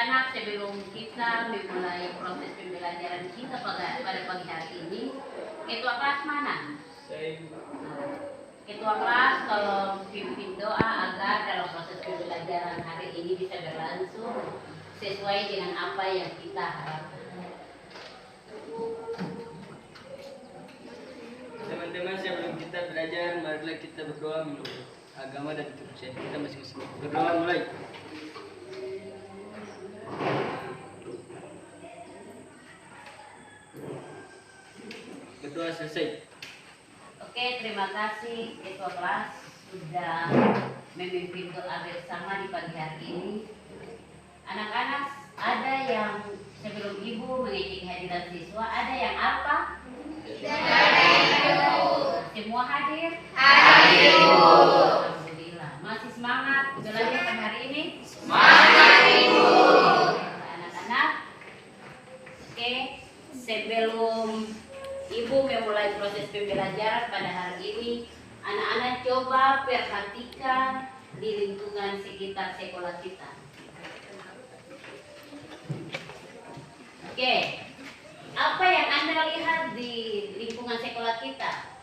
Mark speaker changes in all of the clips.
Speaker 1: anak-anak, sebelum kita memulai proses pembelajaran kita pada pagi hari ini, ketua kelas mana? Ketua kelas tolong pimpin doa agar dalam proses pembelajaran hari ini bisa berlangsung sesuai dengan apa yang kita harapkan.
Speaker 2: Teman-teman, sebelum kita belajar, marilah kita berdoa menurut agama dan kepercayaan kita masing-masing. Berdoa mulai. Berdoa selesai.
Speaker 1: Oke, terima kasih ketua kelas sudah memimpin doa bersama di pagi hari ini. Anak-anak, ada yang sebelum ibu mengecek hadiran siswa, ada yang apa? Semua hadir?
Speaker 3: Hadir.
Speaker 1: Alhamdulillah. Masih semangat belajar pada hari ini?
Speaker 3: Semangat, Ibu.
Speaker 1: Anak-anak, oke, sebelum ibu memulai proses pembelajaran pada hari ini, anak-anak coba perhatikan di lingkungan sekitar sekolah kita. Oke, apa yang Anda lihat di lingkungan sekolah kita?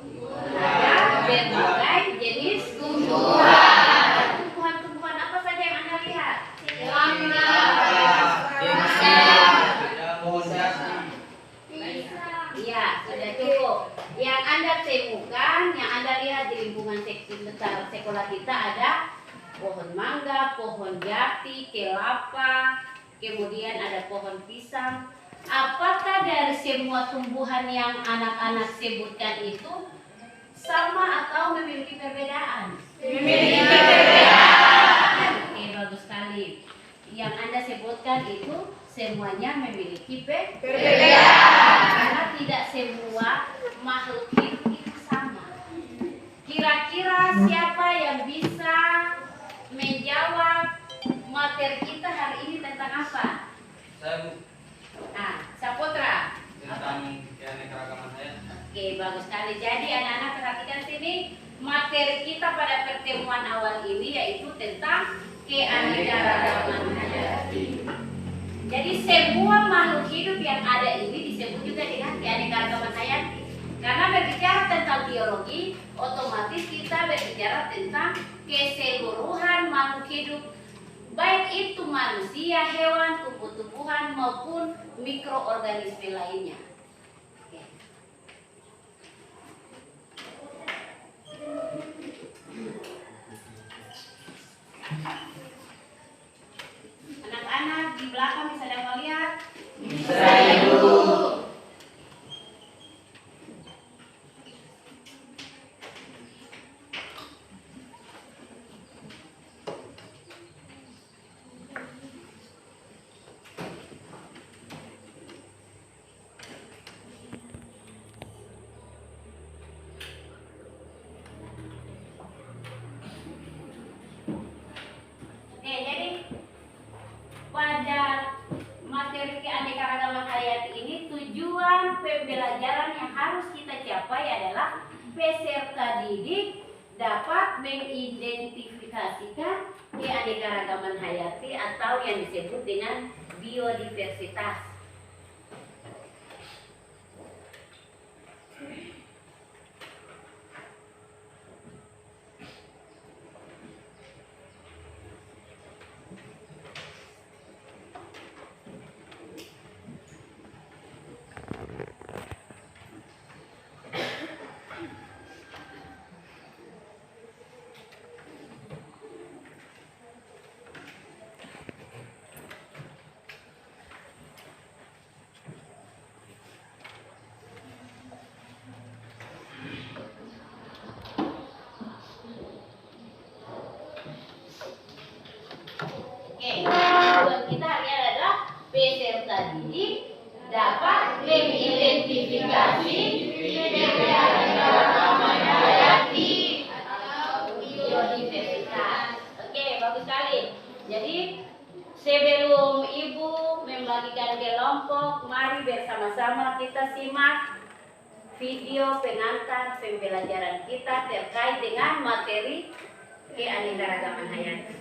Speaker 1: Ada berbagai jenis tumbuhan. Tumbuhan apa saja yang Anda lihat? Iya, sudah cukup. Yang Anda temukan, yang Anda lihat di lingkungan sekitar sekolah kita ada pohon mangga, pohon jati, kelapa, kemudian ada pohon pisang. Apakah dari semua tumbuhan yang anak-anak sebutkan itu sama atau memiliki perbedaan?
Speaker 3: Memiliki perbedaan.
Speaker 1: Oke, bagus sekali. Yang Anda sebutkan itu semuanya memiliki
Speaker 3: Perbedaan.
Speaker 1: karena tidak semua makhluk hidup itu sama. Kira-kira siapa yang bisa menjawab materi kita hari ini tentang apa? Saputra.
Speaker 2: Tentang keanekaragaman hayat.
Speaker 1: Oke, bagus sekali. Jadi anak-anak perhatikan sini, materi kita pada pertemuan awal ini yaitu tentang keanekaragaman hayati. Jadi semua makhluk hidup yang ada ini disebut juga dengan keanekaragaman hayati. Karena berbicara tentang biologi, otomatis kita berbicara tentang keseluruhan makhluk hidup, baik itu manusia, hewan, tumbuh-tumbuhan maupun mikroorganisme lainnya. Oke. Anak-anak di belakang bisa dapat lihat?
Speaker 3: Bisa, Ibu.
Speaker 1: Oke, jadi pada materi keanekaragaman hayati ini tujuan pembelajaran yang harus kita capai adalah peserta didik dapat mengidentifikasikan keanekaragaman hayati atau yang disebut dengan biodiversitas. Tujuan kita hari ini adalah peserta didik dapat mengidentifikasi keanekaragaman hayati atau biodiversitas. Oke, bagus sekali. Jadi sebelum Ibu membagikan kelompok, mari bersama-sama kita simak video pengantar pembelajaran kita terkait dengan materi keanekaragaman hayati.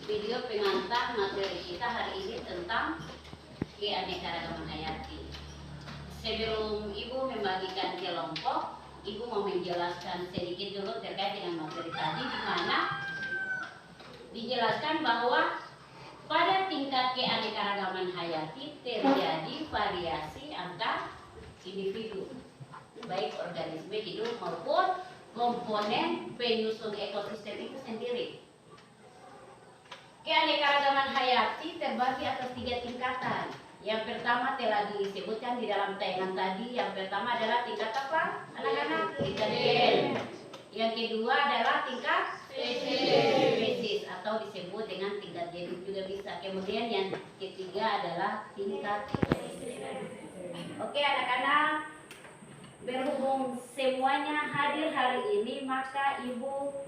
Speaker 1: video pengantar materi kita hari ini tentang keanekaragaman hayati. Sebelum Ibu membagikan kelompok, Ibu mau menjelaskan sedikit dulu terkait dengan materi tadi, di mana dijelaskan bahwa pada tingkat keanekaragaman hayati terjadi variasi antar individu, baik organisme hidup maupun komponen penyusun ekosistem itu sendiri. Keanekaragaman hayati terbagi atas 3 tingkatan. Yang pertama telah disebutkan di dalam tayangan tadi. Yang pertama adalah tingkat apa, anak-anak? Tingkat gen. Yang kedua adalah tingkat spesies atau disebut dengan tingkat genetik juga bisa. Kemudian yang ketiga adalah tingkat ekosistem. Oke anak-anak, berhubung semuanya hadir hari ini, maka Ibu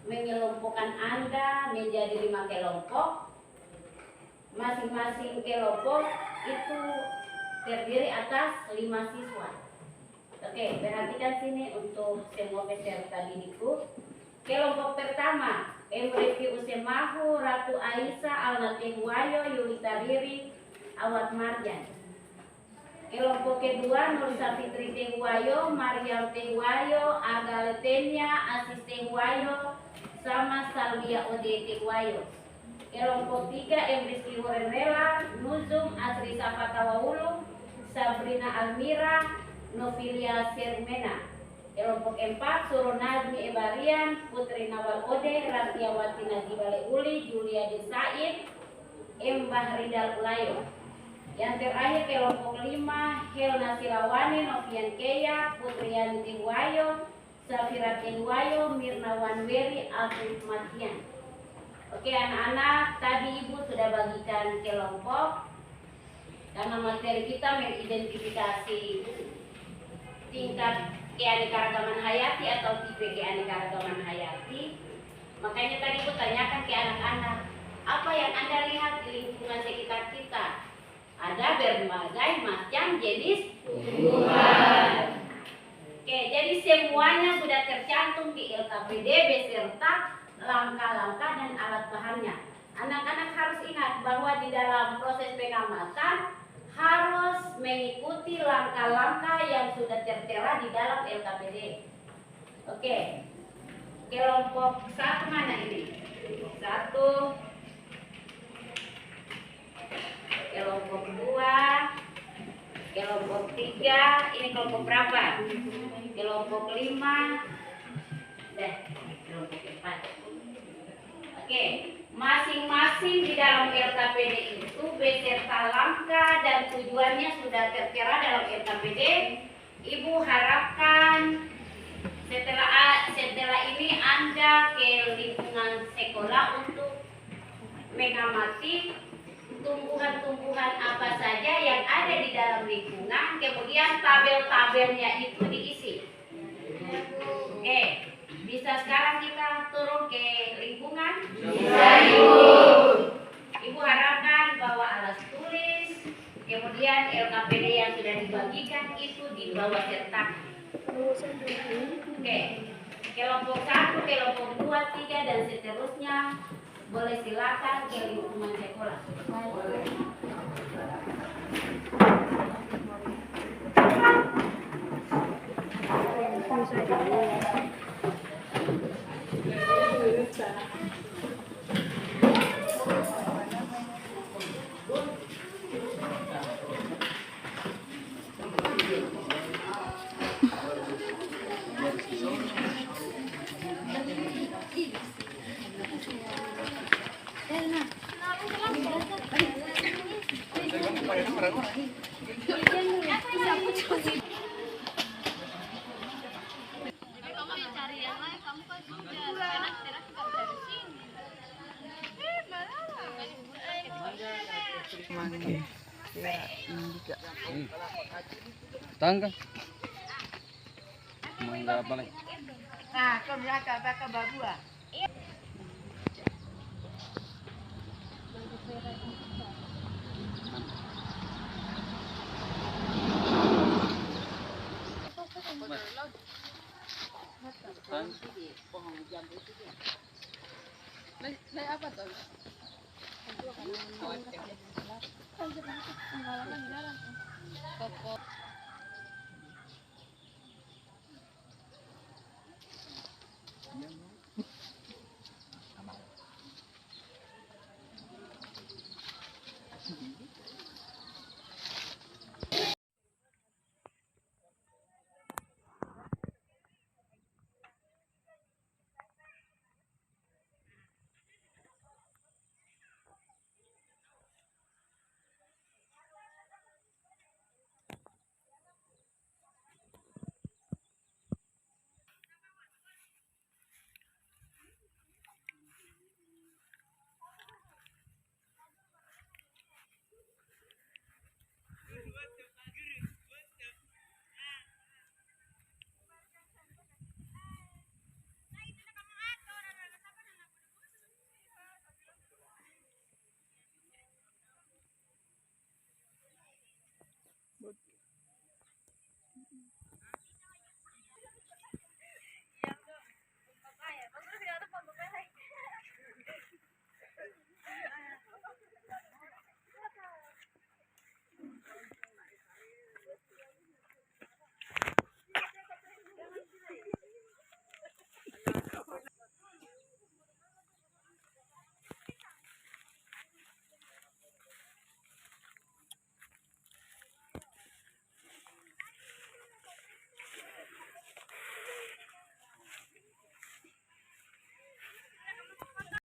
Speaker 1: mengelompokkan Anda menjadi 5 kelompok. Masing-masing kelompok itu terdiri atas 5 siswa. Oke, perhatikan sini untuk semua peserta didikku. Kelompok pertama, Emriti Usemahu, Ratu Aisyah, Alnate Huayo, Yulita Riri, Awat Marjan. Kelompok kedua, Nur Safitri Tehuayo, Mariam Tehuayo, Aga Letenia, Asis Tehuayo, sama Salvia Ode Tehuayo. Kelompok 3, Emriski Horenrela, Nuzum Asri Sapatawawulu, Sabrina Almira, Novilia Sermena. Kelompok 4, Suruh Nazmi Ebarian, Putri Nawal Ode, Ratiawati Najibale Uli, Julia Desaid, M. Bahridal Ulayo. Yang terakhir kelompok 5, Helna Silawani, Novian Keya, Putriani Tehuayo, Safira Tehuayo, Mirna Wanweri, Afif Matian. Oke anak-anak, tadi Ibu sudah bagikan kelompok karena materi kita mengidentifikasi tingkat keanekaragaman hayati atau tipe keanekaragaman hayati. Makanya tadi Ibu tanyakan ke anak-anak, apa yang Anda lihat di lingkungan sekitar kita? Ada berbagai macam jenis tumbuhan. Oke, jadi semuanya sudah tercantum di LKPD beserta langkah-langkah dan alat bahannya. Anak-anak harus ingat bahwa di dalam proses pengamatan harus mengikuti langkah-langkah yang sudah tertera di dalam LKPD. Oke, kelompok 1 mana ini? 1, kelompok 2, kelompok 3, ini kelompok berapa? Kelompok 5, kelompok 4. Oke, masing-masing di dalam LKPD itu beserta langkah dan tujuannya sudah tertera dalam LKPD. Ibu harapkan setelah ini Anda ke lingkungan sekolah untuk mengamati tumbuhan-tumbuhan apa saja yang ada di dalam lingkungan, kemudian tabel-tabelnya itu diisi. Oke, bisa sekarang kita turun ke lingkungan?
Speaker 3: Bisa, Ibu.
Speaker 1: Ibu harapkan bawa alas tulis, kemudian LKPD yang sudah dibagikan itu dibawa cetak. Oke, kelompok 1, kelompok 2, 3 dan seterusnya boleh silakan ke lingkungan sekolah.
Speaker 2: Tangga. Mangga apa lagi?
Speaker 3: Nah, kau berapa pakai babua?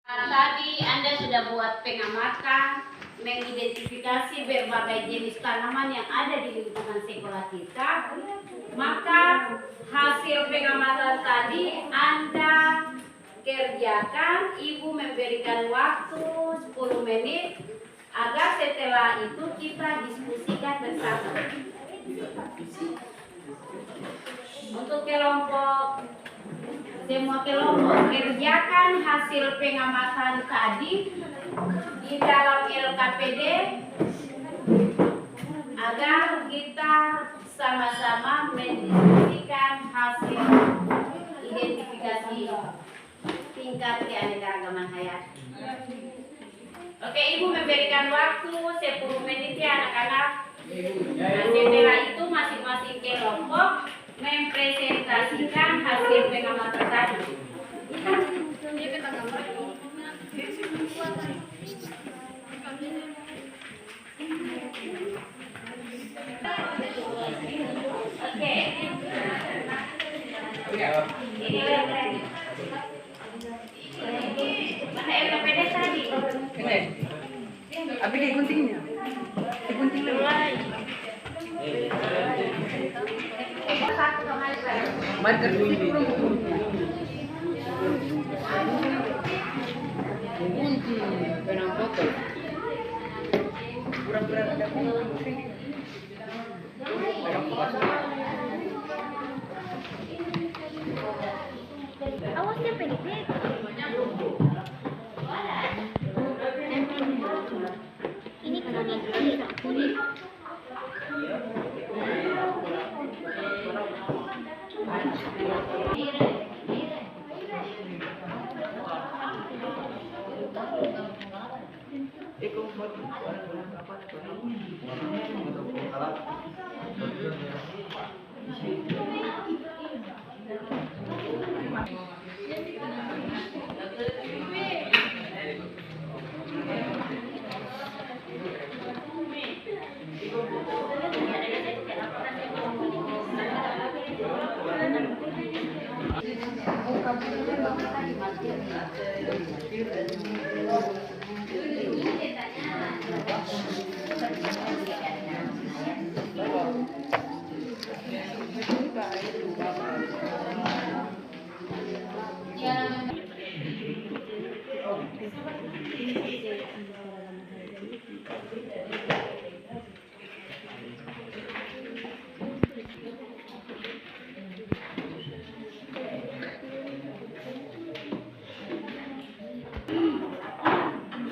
Speaker 1: Tadi Anda sudah buat pengamatan, mengidentifikasi berbagai jenis tanaman yang ada di lingkungan sekolah kita. Maka hasil pengamatan tadi Anda kerjakan, Ibu memberikan waktu 10 menit agar setelah itu kita diskusikan bersama. Untuk semua kelompok kerjakan hasil pengamatan tadi di dalam LKPD agar kita sama-sama mendiskusikan hasil identifikasi tingkat keanekaragaman hayati. Oke, Ibu memberikan waktu 10 menit ya anak-anak. Nah, setelah itu masing-masing kelompok mempresentasikan hasil pengamatan tadi. Oke. Mana LKPD tadi?
Speaker 3: Abi di guntingnya. Di gunting mulai.
Speaker 2: Marker dulu. Gunting, penang foto. Pura-pura ada gunting.
Speaker 4: Awas dia pendek. Ini kuning.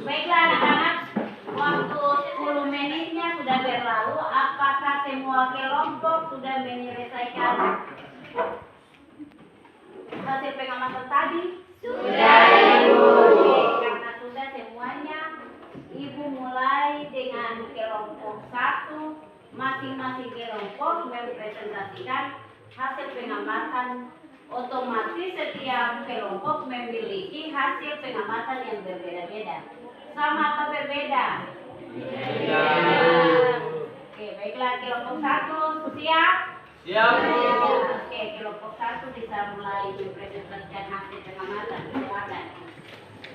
Speaker 1: Baiklah anak-anak, waktu 10 menitnya sudah berlalu. Apakah semua kelompok sudah menyelesaikan hasil pengamatan tadi? Sudah, Ibu. Ibu mulai dengan kelompok 1. Masing-masing kelompok mempresentasikan hasil pengamatan. Otomatis setiap kelompok memiliki hasil pengamatan yang berbeda-beda. Sama atau berbeda? Berbeda. Oke, baiklah kelompok 1 siap?
Speaker 2: Siap.
Speaker 1: Oke, kelompok 1 bisa mulai mempresentasikan hasil pengamatan. Silakan.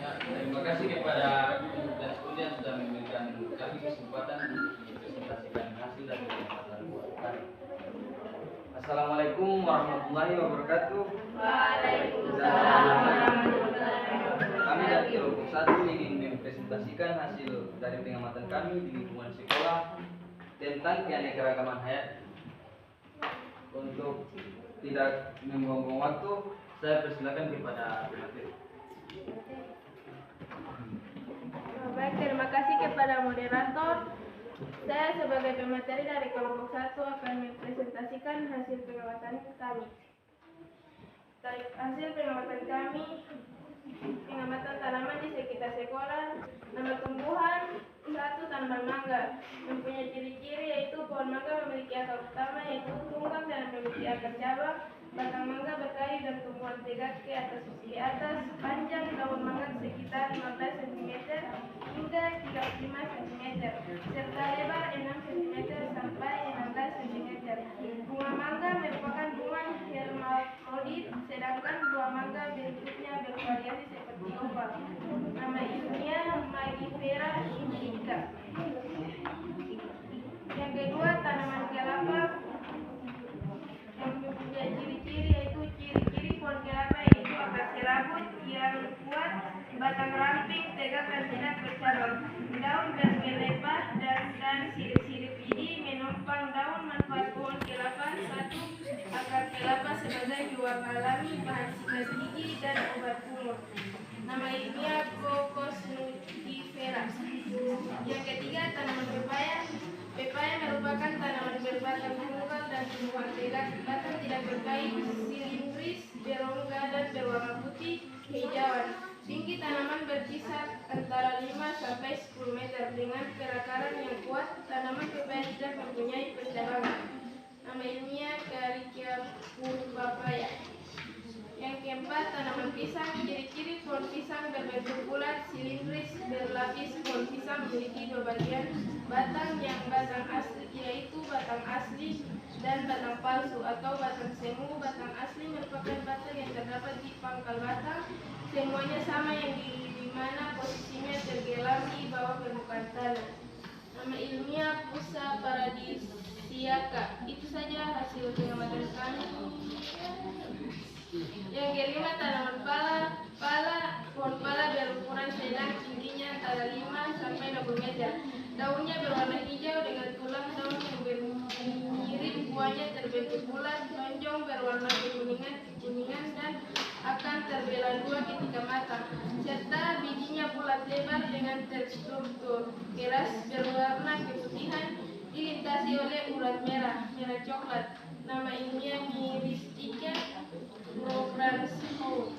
Speaker 5: Ya, terima kasih kepada dan kuliah sudah memberikan kami kesempatan untuk mempresentasikan hasil dari pengamatan kami. Assalamualaikum warahmatullahi wabarakatuh.
Speaker 1: Waalaikumsalam warahmatullahi wabarakatuh.
Speaker 5: Kami dari kelompok 1 ingin mempresentasikan hasil dari pengamatan kami di lingkungan sekolah tentang keanekaragaman hayati. Untuk tidak membuang waktu, saya persilakan kepada pemateri.
Speaker 6: Baik, terima kasih kepada moderator. Saya sebagai pemateri dari kelompok 1 akan mempresentasikan hasil pengamatan kami. Dari hasil pengamatan kami, pengamatan tanaman di sekitar sekolah, nama tumbuhan, 1. Tanaman mangga. Mempunyai ciri-ciri yaitu pohon mangga memiliki akar utama yaitu tunggang dan memiliki akar cabang. Batang mangga berkayu dan tumbuhan tegak ke atas, panjang daun mangga sekitar 15 cm hingga 35 cm, serta lebar 6 cm sampai 16 cm. Bunga mangga merupakan bunga hermafrodit, sedangkan buah mangga bentuknya bervariasi seperti oval. Nama ilmiah Mangifera indica. Yang kedua, tanaman kelapa yang mempunyai ciri-ciri yaitu ciri-ciri pohon kelapa yaitu akar serabut yang kuat, batang ramping, tegak dan tidak bercabang, daun berkelebat dan sirip-sirip ini menopang daun. Manfaat pohon kelapa: 1. Akar kelapa sebagai pewarna alami, bahan sikat gigi dan obat kumur. Nama ilmiah Cocos nudifera. Yang ketiga, tanaman pepaya. Pepaya merupakan tanaman berbatang tunggal dan tumbuhan tegak, batang tidak berkayu, silindris, berongga dan berwarna putih kehijauan. Tinggi tanaman berkisar antara 5 sampai 10 meter dengan perakaran yang kuat. Tanaman pepaya tidak mempunyai pencabangan. Nama ilmiah Caricia purpapaya. Yang keempat, tanaman pisang. Ciri-ciri pohon pisang berbentuk bulat, silindris, berlapis. Pohon pisang memiliki 2 bagian batang, yang batang asli yaitu batang asli dan batang palsu atau batang semu. Batang asli merupakan batang yang terdapat di pangkal batang, semuanya sama yang di mana posisinya tergelam di bawah permukaan tanah. Nama ilmiah Pusa paradisiaca. Itu saja hasil pengamatan kami. Yang kelima, tanaman pala. Pohon pala berukuran sedang, tingginya antara 5 sampai 60 meter. Daunnya berwarna hijau dengan tulang daun yang mirip, buahnya terbentuk bulat, lonjong, berwarna kekuningan dan akan terbelah 2 ketika matang, serta bijinya bulat lebar dengan terstruktur keras berwarna keputihan, dilintasi oleh urat merah coklat. Nama ilmiah Myristica Robranshow.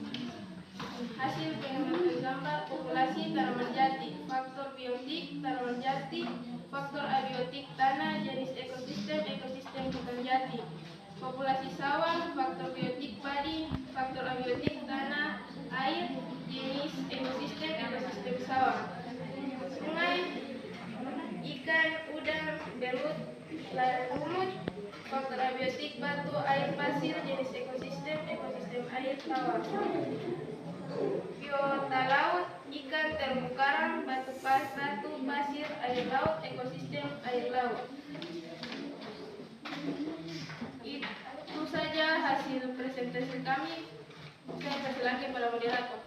Speaker 6: Hasil pengamatan gambar populasi tanaman jati, faktor biotik tanaman jati, faktor abiotik tanah, jenis ekosistem hutan jati, populasi sawah, faktor biotik padi, faktor abiotik tanah, air, jenis ekosistem sawah, sungai, ikan, udang, belut, lumut, faktor abiotik batu, air pasir, jenis ekosistem air tawar, biota laut, ikan terumbu karang, batu pasir, air laut, ekosistem air laut. Itu saja hasil presentasi kami. Saya persilakan kepada moderator.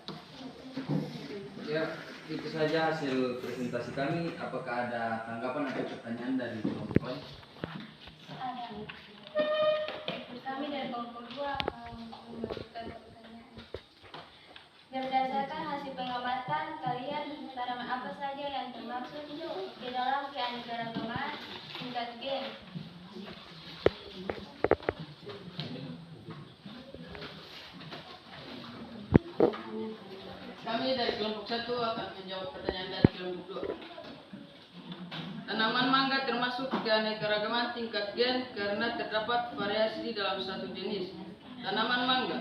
Speaker 5: Ya, itu saja hasil presentasi kami. Apakah ada tanggapan atau pertanyaan dari kelompok lain?
Speaker 4: Kami dari kelompok 2 memberikan pertanyaan. Berdasarkan hasil pengamatan kalian, tanaman apa saja yang termasuk di dalam keanekaragaman tingkat gen?
Speaker 2: Kami dari kelompok 1 akan menjawab pertanyaan dari kelompok 2. Tanaman mangga termasuk keanekaragaman tingkat gen karena terdapat variasi dalam satu jenis tanaman mangga.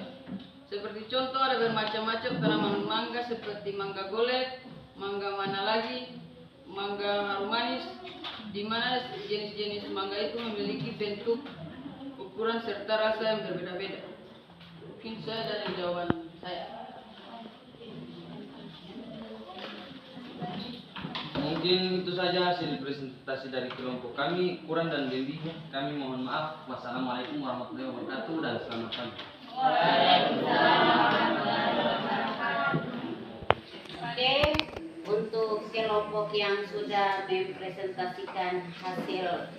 Speaker 2: Seperti contoh ada bermacam-macam tanaman mangga seperti mangga golek, mangga mana lagi, mangga harum manis, di mana jenis-jenis mangga itu memiliki bentuk, ukuran serta rasa yang berbeda-beda. Mungkin saya dari jawaban saya.
Speaker 5: Mungkin itu saja hasil presentasi dari kelompok kami. Kurang dan lebih kami mohon maaf. Wassalamualaikum warahmatullahi wabarakatuh dan selamat pagi.
Speaker 1: Oke, untuk kelompok yang sudah mempresentasikan hasil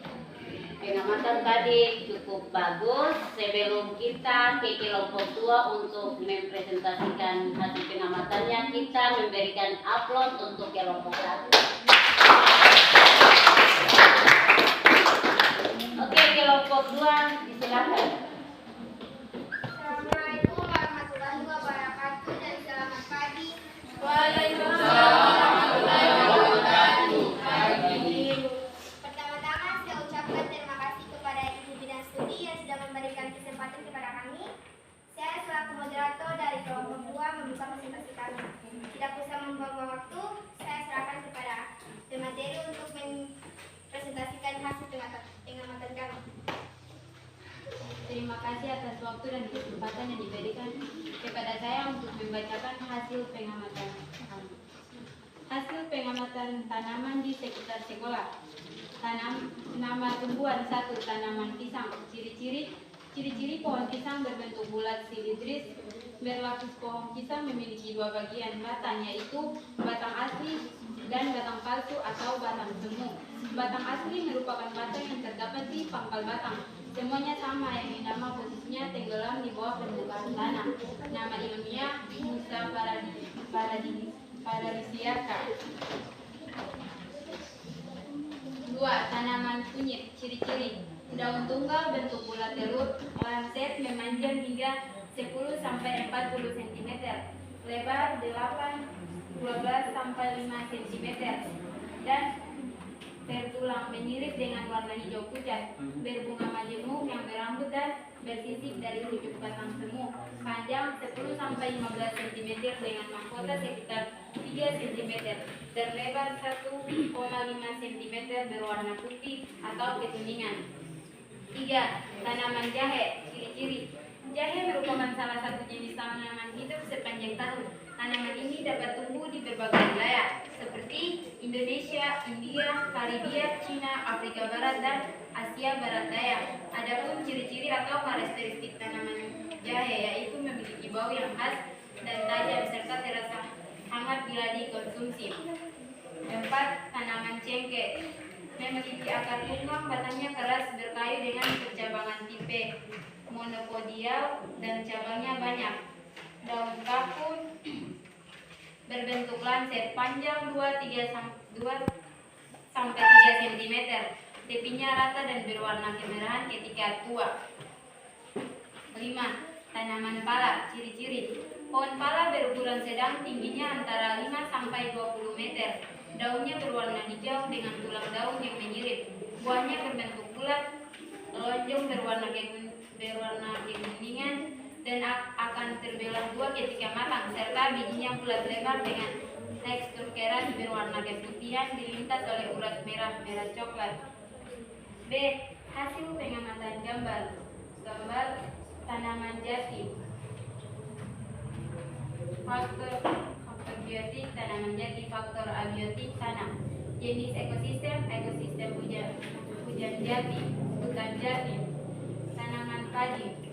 Speaker 1: pengamatan tadi cukup bagus. Sebelum kita ke kelompok 2 untuk mempresentasikan hasil pengamatannya, kita memberikan aplaus untuk kelompok 1. Oke, kelompok 2 disilakan.
Speaker 6: Assalamualaikum warahmatullahi wabarakatuh dan selamat pagi. Pertama-tama saya ucapkan terima kasih kepada Ibu Bidang Studi yang sudah memberikan kesempatan kepada kami. Saya selaku moderator dari kelompok 2 membuka presentasi kami. Tidak usah membuang waktu, saya serahkan kepada pemateri untuk mempresentasikan hasil pengamatan kami.
Speaker 4: Terima kasih atas waktu dan kesempatan yang diberikan kepada saya untuk membacakan hasil pengamatan kami. Hasil pengamatan tanaman di sekitar sekolah. Nama tumbuhan 1, tanaman pisang. Ciri-ciri pohon pisang berbentuk bulat silindris. Berlapis pohon pisang memiliki 2 bagian batang, yaitu batang asli dan batang palsu atau batang semu. Batang asli merupakan batang yang terdapat di pangkal batang. Semuanya sama, yang nama posisinya tenggelam di bawah permukaan tanah. Nama ilmiah Musa paradisiaca. 2. Tanaman kunyit. Ciri-ciri: daun tunggal bentuk bulat telur, lancet memanjang hingga 10 sampai 40 cm, lebar 12 sampai 5 cm, dan tertulang, menyirip dengan warna hijau pucat, berbunga majemuk yang berambut dan bersisik dari ujung batang semu, panjang 10 sampai 15 cm dengan mahkota sekitar 3 cm, terlebar 1,5 cm, berwarna putih atau kekuningan. 3. Tanaman jahe. Ciri-ciri: jahe merupakan salah satu jenis tanaman hidup sepanjang tahun. Tanaman ini dapat tumbuh di berbagai wilayah seperti Indonesia, India, Karibia, Cina, Afrika Barat, dan Asia Barat Daya. Adapun ciri-ciri atau karakteristik tanaman jahe yaitu memiliki bau yang khas dan tajam serta terasa hangat bila dikonsumsi. 4. Tanaman cengkeh. Memiliki akar tunggang, batangnya keras, berkayu dengan percabangan tipe monopodial dan cabangnya banyak. Daun kapur berbentuk lancet, panjang 2 sampai 3 cm. Tepinya rata dan berwarna kemerahan ketika tua. 5. Tanaman pala. Ciri-ciri: pohon pala berukuran sedang, tingginya antara 5 sampai 20 meter. Daunnya berwarna hijau dengan tulang daun yang menyirip. Buahnya berbentuk bulat, lonjong, berwarna kekuningan dan akan terbelah 2 ketika matang, serta bijinya bulat lebar dengan tekstur keras berwarna keputihan dilintas oleh urat merah coklat. B. Hasil pengamatan gambar. Gambar tanaman jati. Faktor biotik tanaman jati. Faktor abiotik tanah. Jenis ekosistem hujan jati, hutan jati. Tanaman padi.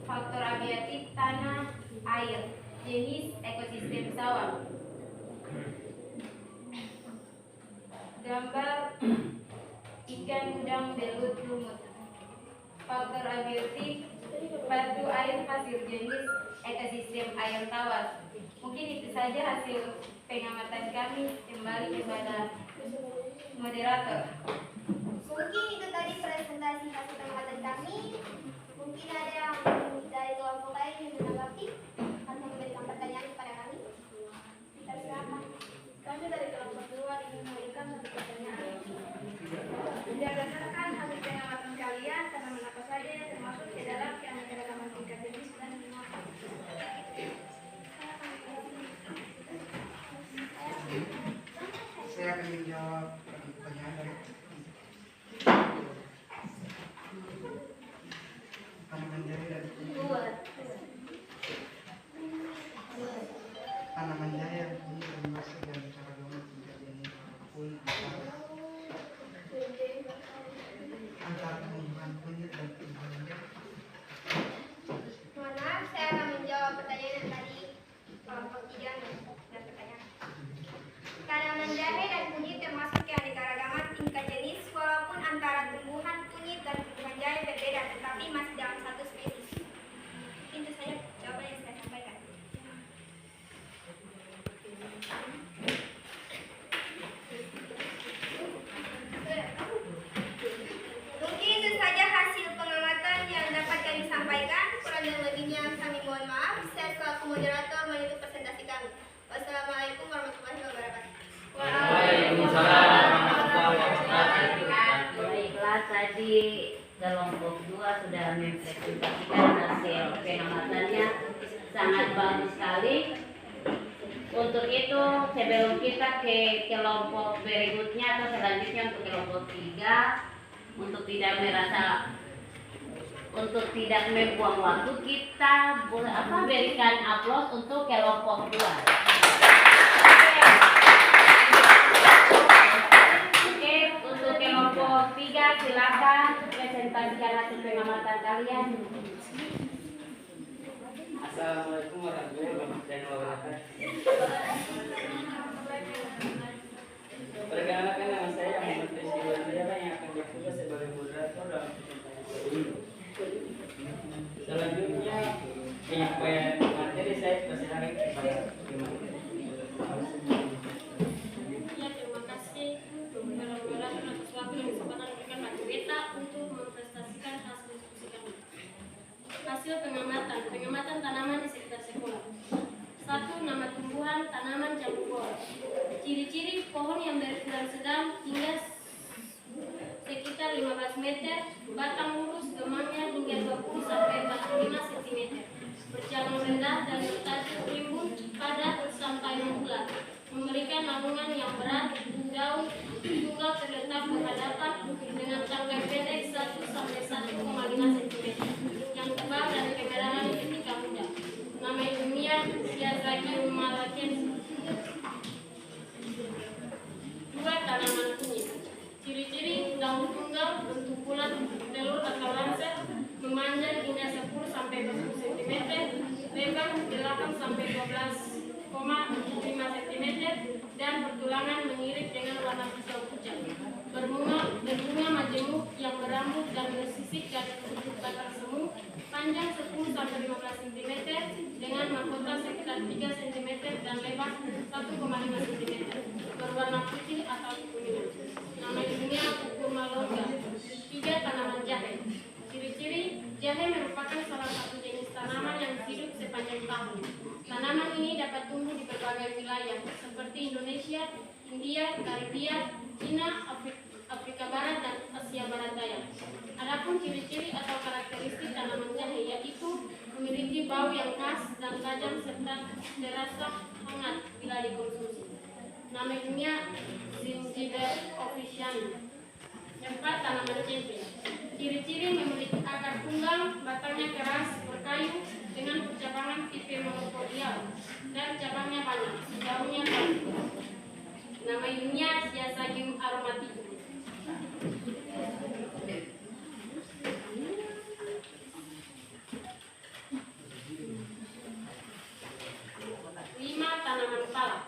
Speaker 4: Faktor abiotik tanah, air. Jenis ekosistem sawah. Gambar ikan udang belut lumut. Faktor abiotik batu air pasir, jenis ekosistem air tawar. Mungkin itu saja hasil pengamatan kami. Kembali kepada moderator.
Speaker 6: Mungkin itu tadi presentasi hasil pengamatan kami. Mungkin ada yang dari kelompok lain yang menanggapi atau memberikan pertanyaan kepada kami. Silakan. Kami dari kelompok 2 ingin memberikan Berdasarkan hasil pengamatan kalian, tanaman apa saja yang termasuk ke dalam keanekaragaman tingkat jenis dan binatang?
Speaker 3: Saya akan menjawab pertanyaan dari tanaman jahe dan tanaman jahe ini termasuk dalam cara gabungan tingkat jenis apapun antara tumbuhan kunyit dan tumbuhan jahe.
Speaker 6: Mohon maaf, saya akan menjawab pertanyaan yang tadi kelompok 3 dan pertanyaan. Tanaman jahe dan kunyit termasuk keanekaragaman tingkat jenis walaupun antara tumbuhan kunyit dan tumbuhan jahe berbeda tetapi masih dalam satu spesies. Itu saja jawaban yang saya sampaikan. Mungkin itu saja hasil pengamatan yang dapat kami sampaikan. Kurang dan lebihnya kami mohon maaf. Saya selaku moderator menutup presentasi kami. Wassalamualaikum warahmatullahi wabarakatuh.
Speaker 5: Waalaikumsalam warahmatullahi wabarakatuh.
Speaker 1: Baiklah, tadi kelompok 2 sudah mempresentasikan hasil pengamatannya sangat bagus sekali. Untuk itu sebelum kita ke kelompok berikutnya atau selanjutnya untuk kelompok 3, untuk tidak membuang waktu, kita berikan aplaus untuk kelompok 2. Oke, untuk kelompok 3 silakan presentasikan hasil pengamatan kalian.
Speaker 5: Assalamualaikum warahmatullahi wabarakatuh. Perkenalkan, nama saya Muhammad Rizky Wardiyah yang akan bertugas sebagai moderator dalam presentasi ini. Selanjutnya penyampaian materi saya persilakan kepada
Speaker 7: Ya, terima kasih kepada moderator atas waktu dan kesempatan memberikan Pak Beta untuk mempresentasikan hasil diskusi kami. Hasil pengamatan tanaman di sekitar sekolah. 1. Nama tumbuhan tanaman jambu bor. Ciri-ciri pohon yang berukuran sedang hingga sekitar 15 meter, batang lurus, gemangnya hingga 20 sampai 45 cm. Bercabang rendah dan bertajuk rimbun, padat sampai membulat. Memberikan naungan yang berat, daun tunggal terletak berhadapan dengan tangkai pendek 1 sampai 1,5 cm. Yang tebal dan kemerahan ketika muda. Nama ilmiah Shiazaki malacensis. 2. Tanaman kunyit. Ciri-ciri daun tunggal bentuk bulat, telur atau lancet, memanjang hingga 10 sampai 20 cm, lebar 8 sampai 12,5 cm dan bertulangan mengirit dengan warna hijau pucat. Berbunga majemuk yang berambut dan bersisik dari bentuk batang semu, panjang 10 sampai 15 cm dengan mahkota sekitar 3 cm dan lebar 1,5 cm. Berwarna putih atau kuning. Nama ilmiah Curcuma longa. 3. Tanaman jahe. Ciri-ciri jahe merupakan salah satu jenis tanaman yang hidup sepanjang tahun. Tanaman ini dapat tumbuh di berbagai wilayah seperti Indonesia, India, Karibia, Cina, Afrika Barat, dan Asia Barat Daya. Adapun ciri-ciri atau karakteristik tanaman jahe yaitu memiliki bau yang khas dan tajam serta terasa hangat bila dikonsumsi. Nama ilmiah Zingiber officinalis. 4. Tanaman cempe. Ciri-ciri memiliki akar tunggal, batangnya keras, berkayu, dengan percabangan tipe monopodial dan cabangnya banyak, daunnya kayu. Nama ilmiah Shiazagium aromaticum. 5. Tanaman pala.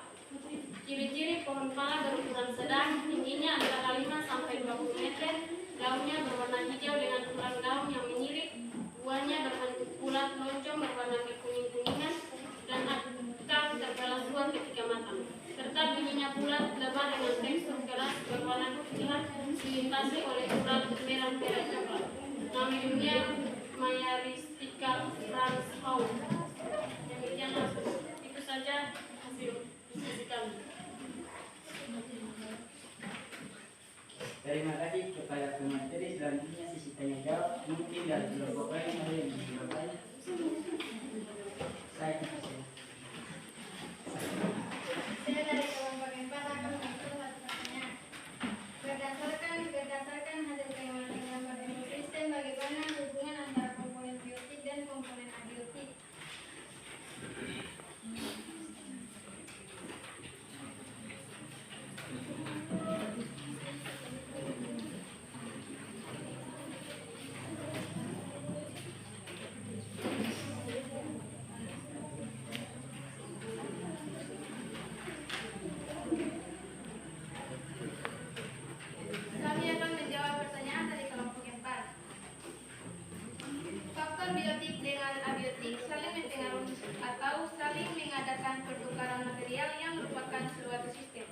Speaker 7: Ciri-ciri pohon pala berukuran sedang, tingginya antara 5 sampai 20 meter, daunnya berwarna hijau dengan tulang daun yang menyirik, buahnya berbentuk bulat loncong berwarna kekuning-kuningan dan akan terbelah dua ketika matang, serta bunyinya bulat lebar dengan tekstur keras berwarna kehitaman dilintasi oleh urat merah coklat. Nama ilmiah Mayaristica Franzhou. Demikian itu saja hasil diskusi kami.
Speaker 8: Terima kasih kepada pemateri. Selanjutnya sesi tanya jawab. Mungkin dari kelompok lain ada yang ingin bertanya. Saya kasih.
Speaker 4: Saya dari kelompok 4 akan mengajukan satu pertanyaan. Berdasarkan hasil pengamatan gambar ekosistem, bagaimana hubungan antara komponen biotik dan komponen abiotik? Kami akan menjawab pertanyaan dari kelompok 4. Faktor biotik dengan abiotik saling mempengaruhi atau saling mengadakan pertukaran material yang merupakan suatu sistem.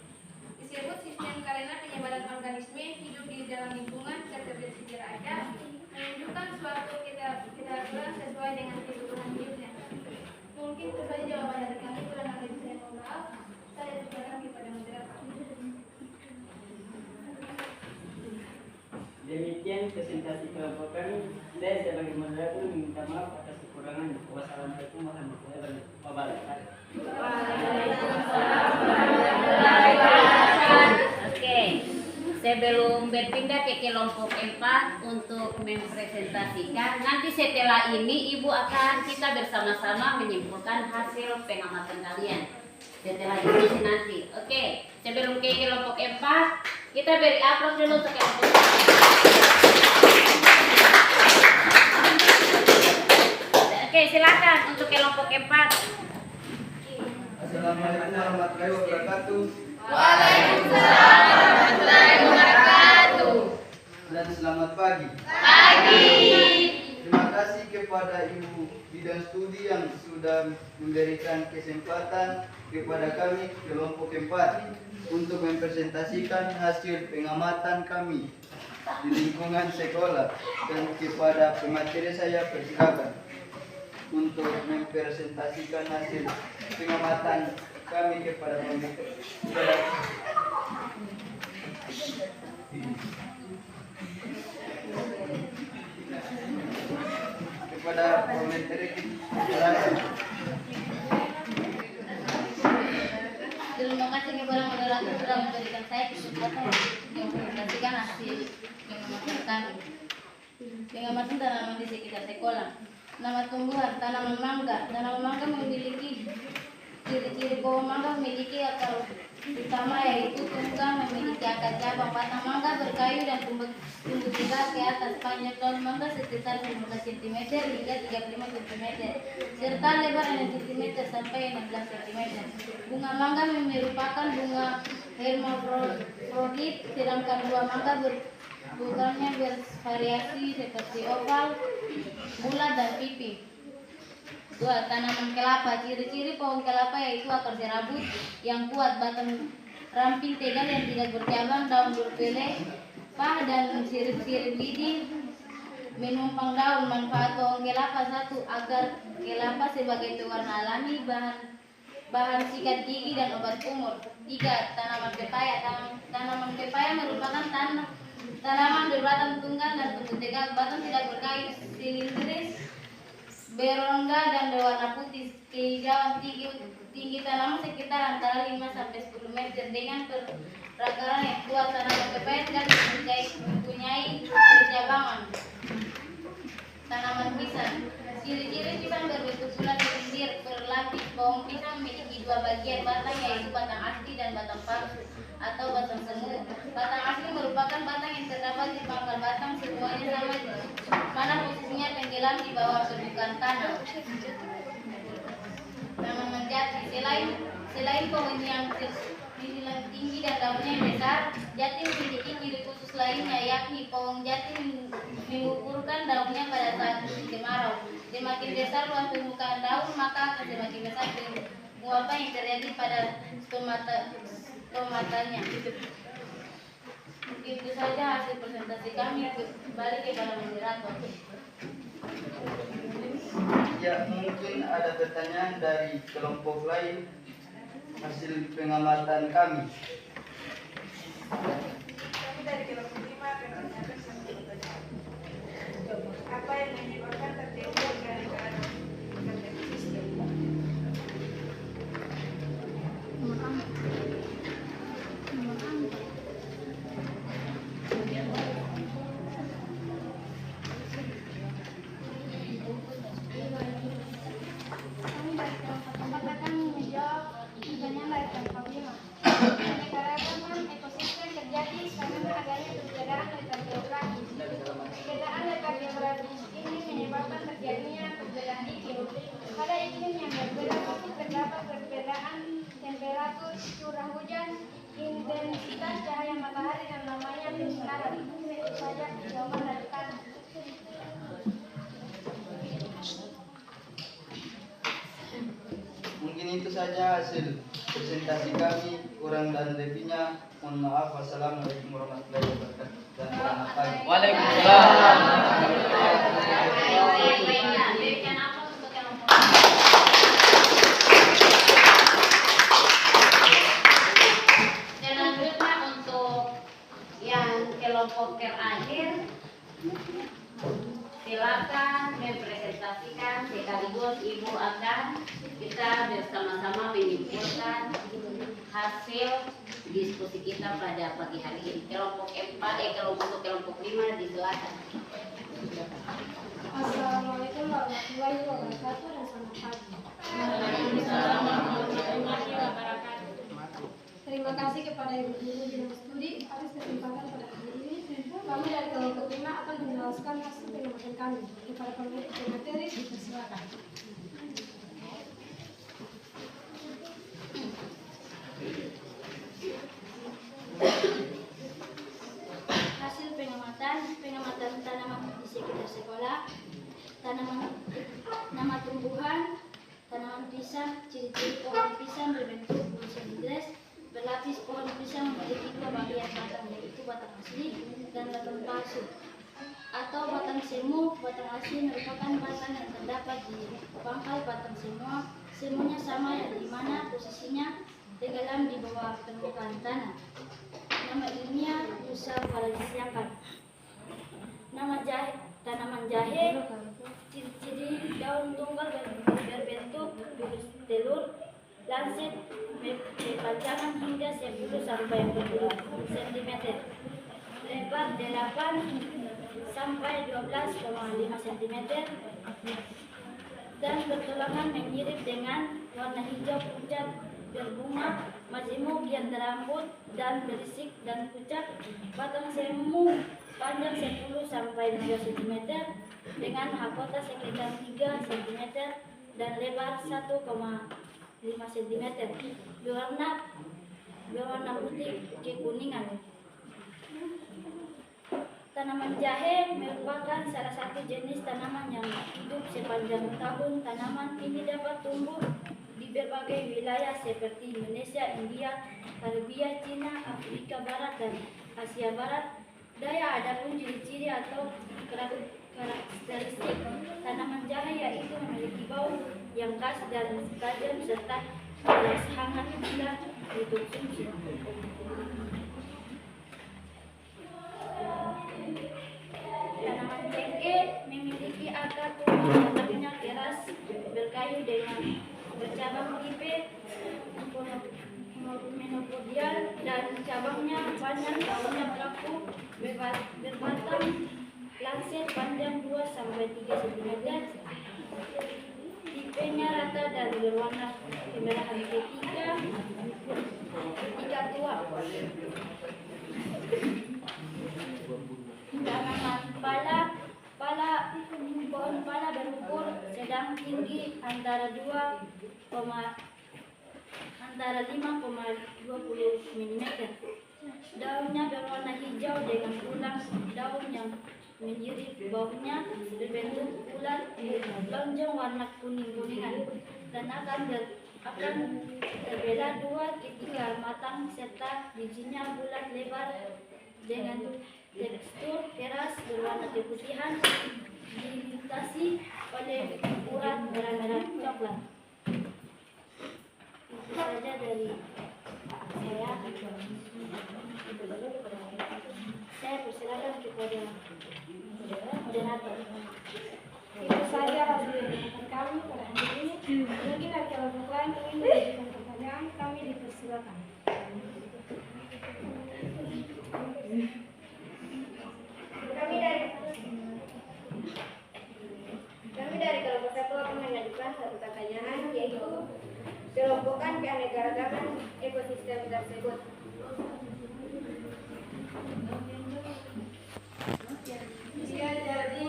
Speaker 4: Disebut sistem karena penyebaran organisme hidup di dalam lingkungan seperti ada menunjukkan suatu keteraturan sesuai dengan kebutuhan hidupnya. Mungkin itu saja jawaban dari kami. Kurang lebih saya mohon maaf. Saya serahkan kepada moderator.
Speaker 8: Demikian presentasi kelompok kami. Saya sebagai moderator minta maaf atas kekurangannya. Wassalamualaikum warahmatullahi wabarakatuh.
Speaker 1: Oke, sebelum berpindah ke kelompok 4 untuk mempresentasikan, nanti setelah ini Ibu akan kita bersama-sama menyimpulkan hasil pengamatan kalian. Setelah ini nanti. Oke, sebelum ke kelompok 4, kita beri aplaus dulu untuk kelompok 4. Oke, silakan untuk kelompok 4.
Speaker 3: Assalamualaikum warahmatullahi wabarakatuh.
Speaker 4: Waalaikumsalam warahmatullahi wabarakatuh.
Speaker 3: Dan selamat pagi. Terima kasih kepada Ibu Bidang Studi yang sudah memberikan kesempatan kepada kami kelompok 4 untuk mempresentasikan hasil pengamatan kami di lingkungan sekolah, dan kepada pemateri saya persilakan untuk mempresentasikan hasil pengamatan kami kepada pemateri.
Speaker 9: Terima kasih kepada moderator sudah memberikan saya kesempatan untuk mempresentasikan hasil pengamatan kami. Pengamatan tanaman di sekitar sekolah. Nama tumbuhan tanaman mangga. Tanaman mangga memiliki ciri-ciri pohon mangga memiliki akar utama, yaitu tunggang, memiliki akar cabang. Batang mangga berkayu dan tumbuh tegak ke atas. Panjang daun mangga sekitar 15 cm hingga 35 cm, serta lebar 6 cm sampai 16 cm. Bunga mangga merupakan bunga hermafrodit, sedangkan buah mangga bunganya bervariasi seperti oval, bulat, dan pipi. 2. Tanaman kelapa. Ciri-ciri pohon kelapa yaitu akar serabut yang kuat, batang ramping tegal yang tidak bercabang, daun berpele, pah, dan sirip-sirip biji menumpang daun. Manfaat pohon kelapa: 1. Agar kelapa sebagai pewarna alami, bahan sikat gigi, dan obat kumur. 3. Tanaman pepaya. Tanaman pepaya merupakan tanaman berbatang tunggal dan tumbuh tegak. Batang tidak berkayu, silindris, berongga, dan berwarna putih. Kehijauan tinggi tanaman sekitar antara 5-10 meter dengan perakaran yang kuat. Tanaman pepaya tidak mempunyai percabangan. Tanaman pisang. Ciri-ciri pisang berbentuk bulat berlendir berlapis. Pohon pisang memiliki 2 bagian batang, yaitu batang asli dan batang palsu atau batang semu. Batang asli merupakan batang yang terdapat di pangkal batang, semuanya sama, mana posisinya tenggelam di bawah permukaan tanah. Tanaman jati. Selain pohon yang tinggi dan daunnya yang besar, jati memiliki ciri khusus lainnya, yakni pohon jati mengukurkan daunnya pada saat musim kemarau. Semakin besar luas permukaan daun, maka akan semakin besar penguapan yang terjadi pada stomatanya. Itu saja hasil presentasi kami. Kembali kepada moderator.
Speaker 3: Ya, mungkin ada pertanyaan dari kelompok lain hasil pengamatan kami.
Speaker 6: Kami dari kelompok 5 Apa yang menyebabkan terjadinya gara-gara sistem?
Speaker 4: Ekosistem terjadi karena adanya perbedaan letak geografis. Perbedaan letak geografis ini menyebabkan terjadinya perbedaan iklim. Pada iklim yang berbeda itu terdapat perbedaan temperatur, curah hujan, intensitas cahaya matahari dan namanya penyinaran. Itu saja jawaban dari kami.
Speaker 3: Mungkin itu saja hasil presentasi kami, kurang dan lebihnya mohon maaf. Wassalamualaikum warahmatullahi wabarakatuh. Dan selamat pagi.
Speaker 5: Waalaikumsalam.
Speaker 1: Selanjutnya untuk yang kelompok terakhir, silakan mempresentasikan sekaligus Ibu akan kita bersama-sama menyimpulkan hasil diskusi kita pada pagi hari ini. Kelompok 4, kelompok 5 disilakan.
Speaker 6: Assalamualaikum warahmatullahi wabarakatuh dan selamat pagi.
Speaker 7: Waalaikumsalam warahmatullahi wabarakatuh.
Speaker 6: Terima kasih kepada Ibu Guru Bidang Studi atas kesempatan pada hari ini. Kami dari kelompok 5 akan menjelaskan hasil pengamatan kami. Kepada pemilik materi dipersilakan.
Speaker 4: Hasil pengamatan tanaman di sekitar sekolah, tanaman nama tumbuhan, tanaman pisang, ciri-ciri pohon pisang berbentuk semigless, berlapis. Pohon pisang memiliki dua bagian batang, yaitu batang asli dan batang palsu atau batang semu. Batang asli merupakan batang yang terdapat di pangkal batang semua. Semuanya sama, di mana posisinya tenggelam di bawah permukaan tanah. Nama ilmiah Musa Falasiakan. Nama tanaman jahe, ciri-ciri daun tunggal berbentuk virus telur, lancet, berpanjangan hingga 10 sampai 20 cm, lebar 8 sampai 12,5 cm, dan bertulangan mirip dengan warna hijau pucat, berbunga, majemuk yang rambut dan berisik dan pucat. Batang semu panjang 10 sampai 2 cm dengan mahkota sekitar 3 cm dan lebar 1,5 cm. Berwarna putih kekuningan. Tanaman jahe merupakan salah satu jenis tanaman yang hidup sepanjang tahun. Tanaman ini dapat tumbuh di berbagai wilayah seperti Indonesia, India, Arabia, Cina, Afrika Barat, dan Asia Barat Daya. Adapun ciri-ciri atau karakteristik tanaman jahe yaitu memiliki bau yang khas dan tajam serta beras hangat bila dikonsumsi. Tanaman cengkeh memiliki akar tumbuh batangnya keras, berkayu dengan bercabang tipis, monopodial, dan cabangnya panjang, daunnya beraku, berbatang lancet panjang 2 sampai 3 cm. Tipenya rata dan berwarna kemerahan ketika tua. Tanaman pohon pala berukur sedang tinggi antara 5,20 mm. Daunnya berwarna hijau dengan tulang daun yang menjadi baunya berbentuk bulat lonjong warna kuning-kuningan dan akan terbelah 2 ketika matang serta bijinya bulat lebar dengan tekstur keras berwarna keputihan dilintasi oleh urat merah-merah coklat. Itu saja dari saya.
Speaker 6: Saya persilakan kepada moderator. Itu saja hasil pengamatan kami pada hari ini. Mungkin ada kelompok lain yang ingin mengajukan pertanyaan, kami dipersilakan. Kami dari kelompok satu akan mengajukan satu pertanyaan, yaitu kelompokan keanekaragaman ekosistem tersebut. Ya, jadi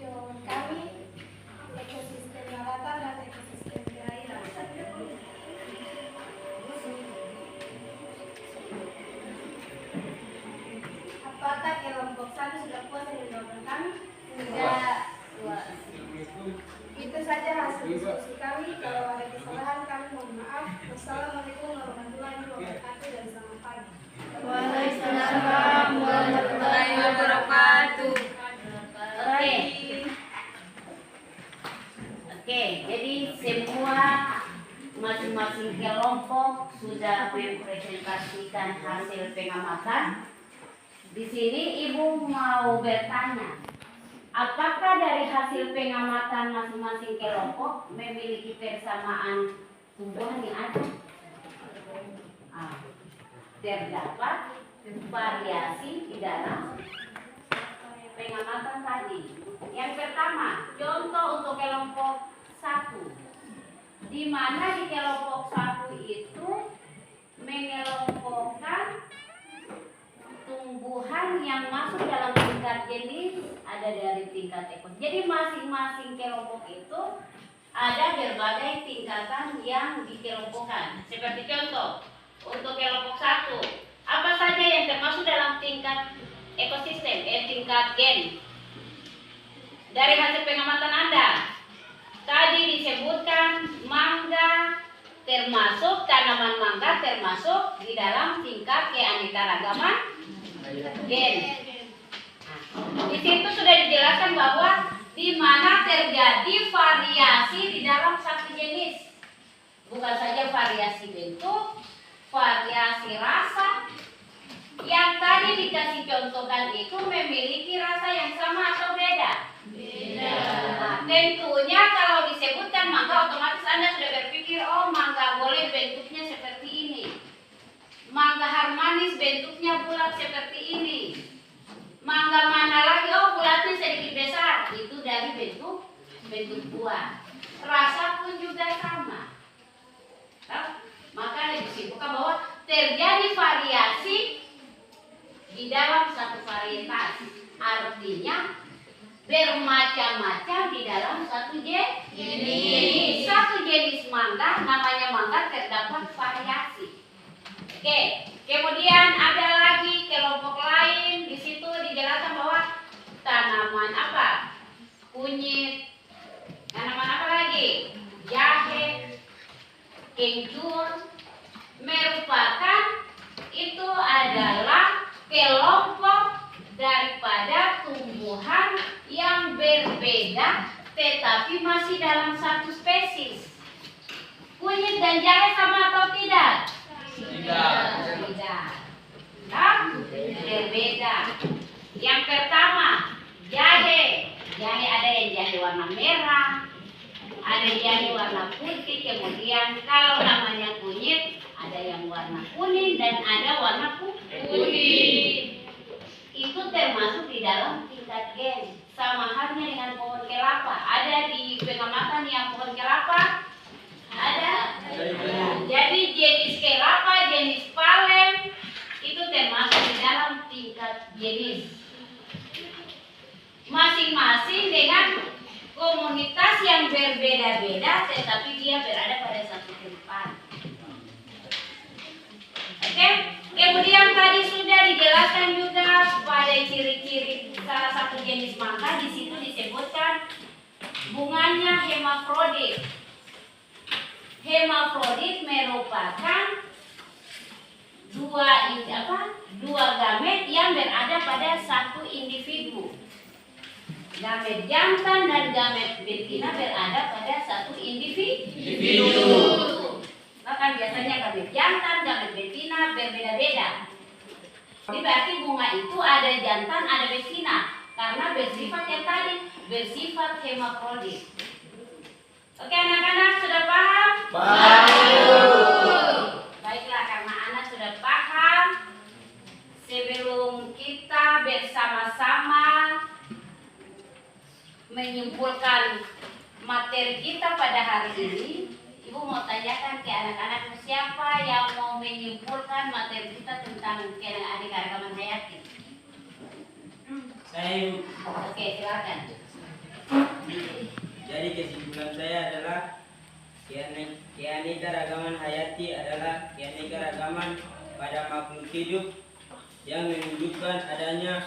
Speaker 6: jawaban kami ekosistem daratan dan ekosistem perairan. Apakah kelompok satu sudah puas dengan jawaban kami? Sudah puas. Itu saja hasil diskusi kami. Kalau ada kesalahan kami mohon maaf. Wassalamualaikum warahmatullahi wabarakatuh dan selamat pagi.
Speaker 9: Waalaikumsalam warahmatullahi wabarakatuh.
Speaker 1: Oke, jadi semua masing-masing kelompok sudah mempresentasikan hasil pengamatan. Di sini Ibu mau bertanya, apakah dari hasil pengamatan masing-masing kelompok memiliki persamaan tumbuhan yang ada? Terdapat variasi di dalam pengamatan tadi. Yang pertama, contoh untuk kelompok 1, di mana di kelompok 1 itu mengelompokkan tumbuhan yang masuk dalam tingkat jenis ada dari tingkat ekosistem. Jadi masing-masing kelompok itu ada berbagai tingkatan yang dikelompokkan. Seperti contoh, untuk kelompok 1, apa saja yang termasuk dalam tingkat ekosistem, tingkat gen? Dari hasil pengamatan Anda, tadi disebutkan mangga termasuk, tanaman mangga termasuk di dalam tingkat keanekaragaman gen. Di situ sudah dijelaskan bahwa di mana terjadi variasi di dalam satu jenis. Bukan saja variasi bentuk, variasi rasa. Yang tadi dikasih contohkan itu memiliki rasa yang sama atau beda? Beda. Nah, tentunya kalau disebutkan mangga, otomatis Anda sudah berpikir, oh mangga boleh bentuknya seperti ini. Mangga harmanis bentuknya bulat seperti ini. Mangga mana lagi? Oh bulatnya sedikit besar. Itu dari bentuk buah. Rasa pun juga sama. Maka disebutkan bahwa terjadi variasi di dalam satu varietas. Artinya bermacam-macam di dalam satu jenis. Satu jenis mangga, namanya mangga, terdapat variasi. Oke, kemudian ada lagi kelompok lain. Di situ dijelaskan bahwa tanaman apa? Kunyit. Tanaman apa lagi? Jahe, kencur, merupakan itu adalah kelompok daripada tumbuhan yang berbeda tetapi masih dalam satu spesies. Kunyit dan jahe sama atau tidak? Tidak. Berbeda. Yang pertama, jahe. Jahe ada yang jahe warna merah, ada jahe warna putih, kemudian kalau namanya kunyit ada yang warna kuning dan ada warna putih. Itu termasuk di dalam tingkat gen. Sama halnya dengan pohon kelapa. Ada di pengamatan yang pohon kelapa? Ada. Jadi jenis kelapa, jenis palen itu termasuk di dalam tingkat jenis. Masing-masing dengan komunitas yang berbeda-beda, tetapi dia berada pada satu tempat. Oke? Kemudian tadi sudah dijelaskan juga pada ciri-ciri salah satu jenis mangga. Di situ disebutkan bunganya hermafrodit. Hermafrodit merupakan dua gamet yang berada pada satu individu. Gamet jantan dan gamet betina berada pada satu individu. Bahkan biasanya gamet jantan, gamet betina berbeda-beda. Jadi berarti bunga itu ada jantan, ada betina. Karena bersifat yang tadi, bersifat hemafrodit. Oke anak-anak, sudah paham? Baiklah, karena anak sudah paham, sebelum kita bersama-sama menyimpulkan materi kita pada hari ini, Ibu mau tanyakan ke anak-anak siapa yang mau menyimpulkan materi kita tentang keanekaragaman hayati.
Speaker 8: Saya.
Speaker 1: Oke, silakan.
Speaker 8: Jadi kesimpulan saya adalah keanekaragaman hayati adalah keanekaragaman pada makhluk hidup yang menunjukkan adanya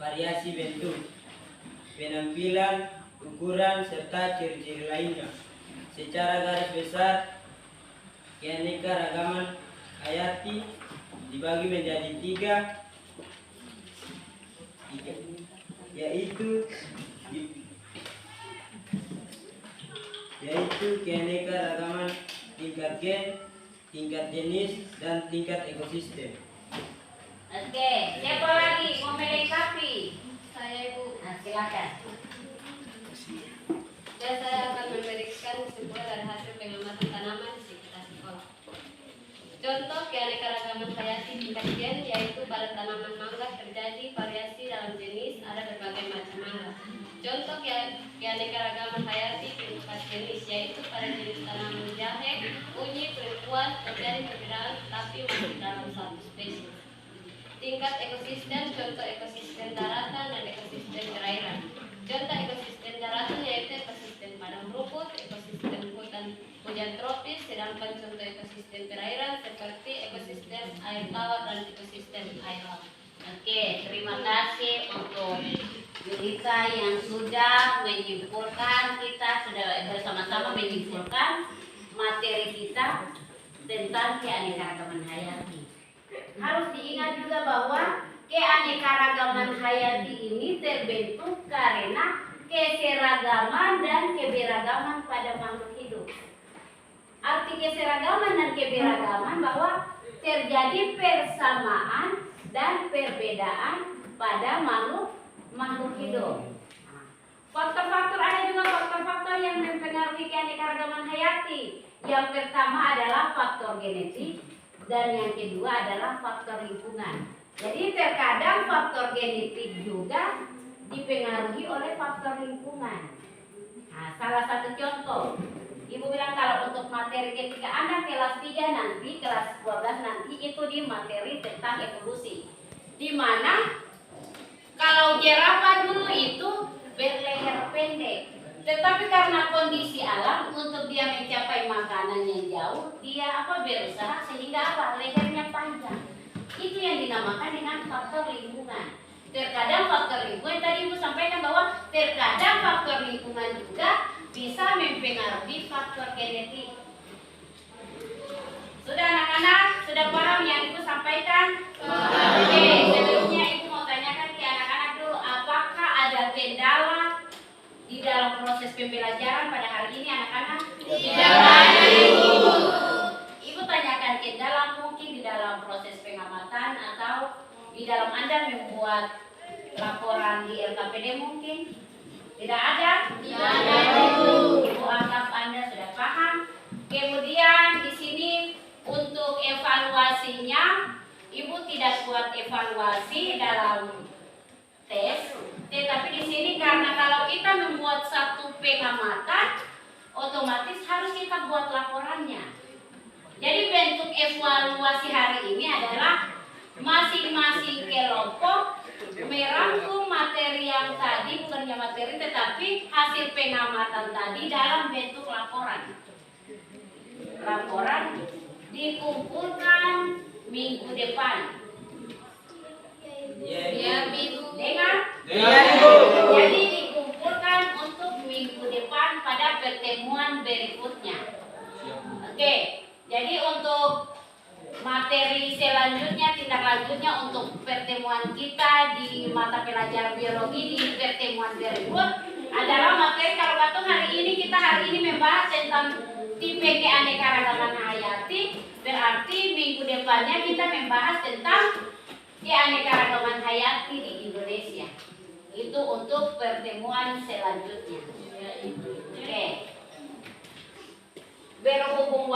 Speaker 8: variasi bentuk, penampilan, ukuran, serta ciri-ciri lainnya. Secara garis besar, keanekaragaman hayati dibagi menjadi tiga, yaitu keanekaragaman tingkat gen, tingkat jenis, dan tingkat ekosistem.
Speaker 1: Oke, siapa lagi mau melengkapi?
Speaker 4: Saya Ibu.
Speaker 1: Nah, silakan.
Speaker 7: Dan saya akan memberikan kesimpulan dari hasil pengamatan tanaman di sekitar sekolah. Contoh keanekaragaman hayati tingkat gen, yaitu pada tanaman mangga terjadi variasi dalam jenis, ada berbagai macam mangga. Contoh keanekaragaman hayati tingkat jenis, yaitu pada jenis tanaman jahe, kunyit, lengkuas terjadi perbedaan tapi masih dalam satu spesies. Tingkat ekosistem, contoh ekosistem daratan dan ekosistem perairan. Contoh ekosistem daratan yaitu ekosistem padang rumput, ekosistem hujan tropis, sedangkan contoh ekosistem perairan seperti ekosistem air tawar dan ekosistem air laut.
Speaker 1: Oke, terima kasih untuk Yulita yang sudah menyimpulkan, kita sudah bersama-sama menyimpulkan materi kita tentang keanekaragaman hayati. Harus diingat juga bahwa keanekaragaman hayati ini terbentuk karena keseragaman dan keberagaman pada makhluk hidup. Arti keseragaman dan keberagaman bahwa terjadi persamaan dan perbedaan pada makhluk hidup. Faktor-faktor, ada juga faktor-faktor yang mempengaruhi keanekaragaman hayati. Yang pertama adalah faktor genetik dan yang kedua adalah faktor lingkungan. Jadi terkadang faktor genetik juga dipengaruhi oleh faktor lingkungan. Nah, salah satu contoh, Ibu bilang kalau untuk materi ketika Anda kelas 3 nanti, kelas 12 nanti itu di materi tentang evolusi. Di mana kalau jerapah dulu itu berleher pendek. Tetapi karena kondisi alam untuk dia mencapai makanan yang jauh, dia berusaha sehingga lehernya panjang. Itu yang dinamakan dengan faktor lingkungan. Terkadang faktor lingkungan, tadi Ibu sampaikan bahwa terkadang faktor lingkungan juga bisa mempengaruhi faktor genetik. Sudah anak-anak, sudah paham yang Ibu sampaikan? Oke, sebelumnya Ibu mau tanyakan ke anak-anak dulu, apakah ada kendala di dalam proses pembelajaran pada hari ini anak-anak? Tidak ada, Ibu. Ibu tanyakan kendala mungkin di dalam proses pengamatan atau di dalam Anda membuat laporan di LKPD mungkin? Tidak ada? Tidak ada, Ibu. Ibu anggap Anda sudah paham. Kemudian di sini untuk evaluasinya, Ibu tidak buat evaluasi dalam tes, tetapi di sini karena kalau kita membuat satu pengamatan, otomatis harus kita buat laporannya. Jadi bentuk evaluasi hari ini adalah masing-masing kelompok merangkum materi yang tadi, bukannya materi tetapi hasil pengamatan tadi dalam bentuk laporan. Laporan dikumpulkan minggu depan.
Speaker 8: Ya,
Speaker 1: Minggu dengar? Jadi dikumpulkan untuk minggu depan pada pertemuan berikutnya. Oke, jadi untuk materi selanjutnya, tindak lanjutnya untuk pertemuan kita di mata pelajaran biologi di pertemuan berikut adalah materi kalau Batung hari ini membahas tentang tim keanekaragaman hayati, berarti minggu depannya kita membahas tentang keanekaragaman hayati di Indonesia. Itu untuk pertemuan selanjutnya. Oke. Berhubung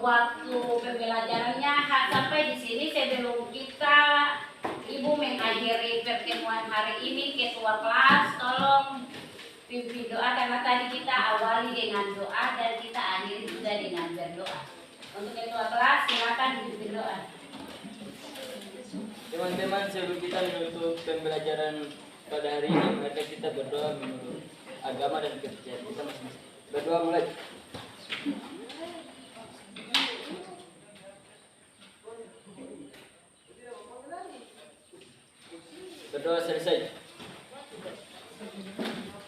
Speaker 1: waktu pembelajarannya sampai di sini sebelum kita Ibu mengakhiri pertemuan hari ini, ketua kelas tolong pimpin doa karena tadi kita awali dengan doa dan kita akhiri juga dengan berdoa. Untuk ketua kelas silakan pimpin doa.
Speaker 8: Teman-teman, sebelum kita menutup pembelajaran pada hari ini, maka kita berdoa menurut agama dan kepercayaan kita masing-masing. Berdoa mulai. Berdoa selesai.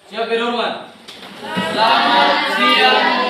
Speaker 5: Siapa berhormat? Selamat siang.